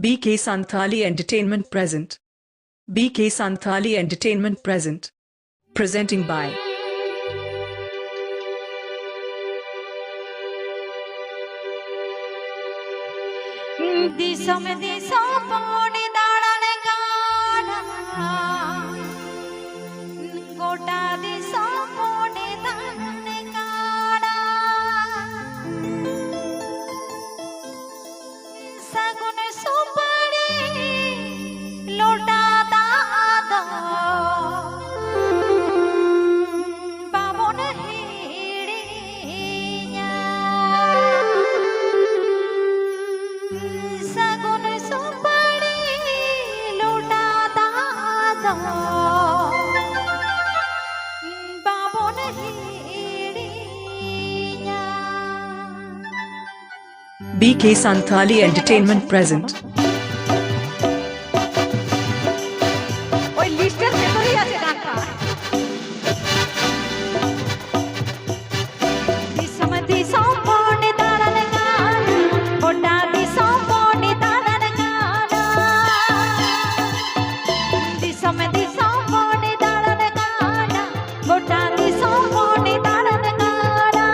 BK Santali Entertainment present. BK Santali Entertainment present. Presenting by दिसम दिसो पोणी दाड़ाने गाना गोटा दिसो पोणी दाड़ाने गाना सगुन सुपारी लोटा दादा बाबन हिड़िया सगुन सुपारी लोटा दादा बाबन हिड़िया BK Santali Entertainment present. ওই লিস্টের ভেতরেই আছে গানটা দিসম দিসম পোনে দাঁড়ানে গানা গোটা দিসম পোনে দাঁড়ানে গানা দিসম দিসম পোনে দাঁড়ানে গানা গোটা দিসম পোনে দাঁড়ানে গানা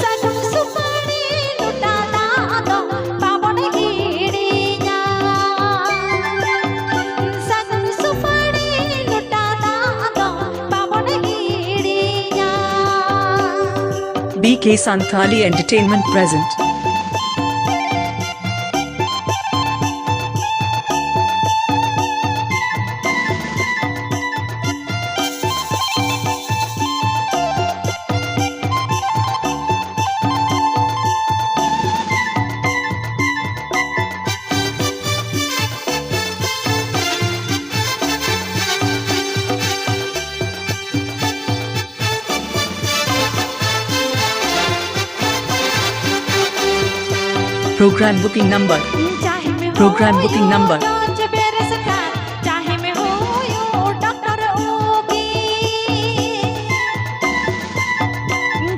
सगुन सुपारी लुटा दादा बाबन हिड़िया सगुन सुपारी लुटा दादा बाबन हिड़िया BK Santali Entertainment present. Program booking number. चाहे मैं Program booking number. डॉक्टर बेरसदार चाहे मैं हो यो डॉक्टर ओगी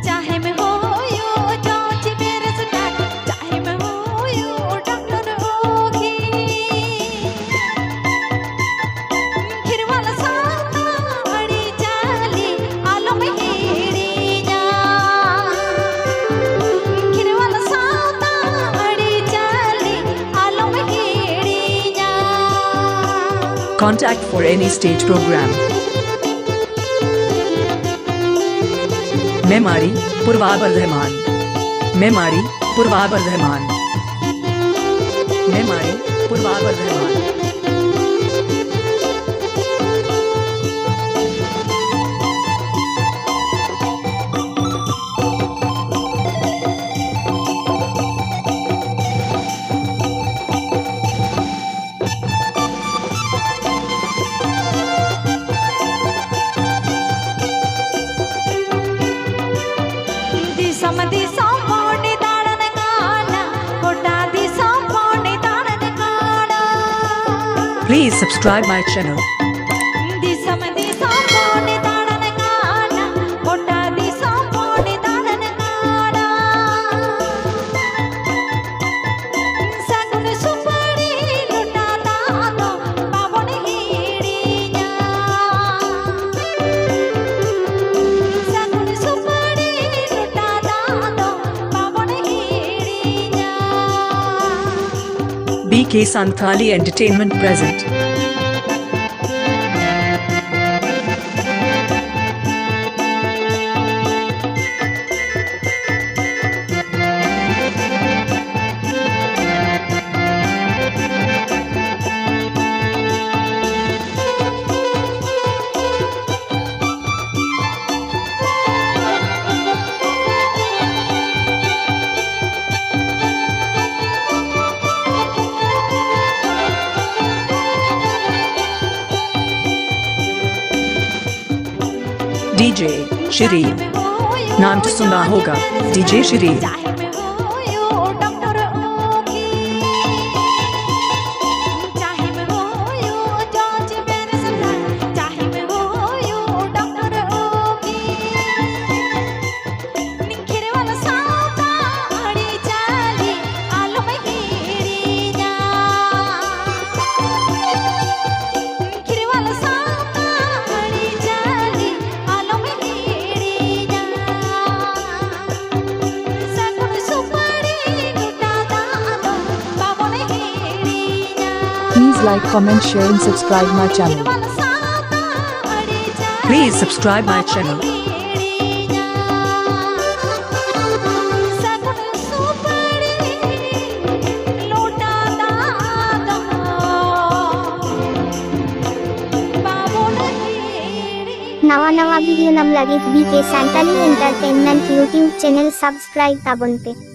चाहे मैं हो यो जॉर्ज बेरसदार चाहे मैं हो यो डॉक्टर ओगी खिरवाला साता बड़ी चाली आलो में हिड़िया खिरवाला साता बड़ी चाली आलो में हिड़िया Contact for any stage program. Memari, Purva Bardhaman. Memari, Purva Bardhaman. Memari, Purva Bardhaman. दिसम दिसम पोणी दाड़न गाना गोटा दिसम पोणी दाड़न गाना Please subscribe my channel. दिसम दिसम पोणी दाड़न गाना गोटा दिसम पोणी दाड़न गाना सगुन सुपारी लुटा दादा बाबन हिड़िया सगुन सुपारी लुटा दादा बाबन हिड़िया BK Santali Entertainment present. DJ SIRIL. नाम तो सुना होगा DJ SIRIL. चाहे मैं हो यो डॉक्टर ओगी चाहे मैं हो यो जॉर्ज बेरसदार चाहे मैं हो यो डॉक्टर ओगी निखिर वाला साता बड़ी चाली आलो में like, comment, share and subscribe my channel. Please subscribe my channel. नवा नवा वीडियो नम लगे बीके सैंताली एंटरटेनमेंट यूट्यूब चैनल सब्सक्राइब ताबन पे।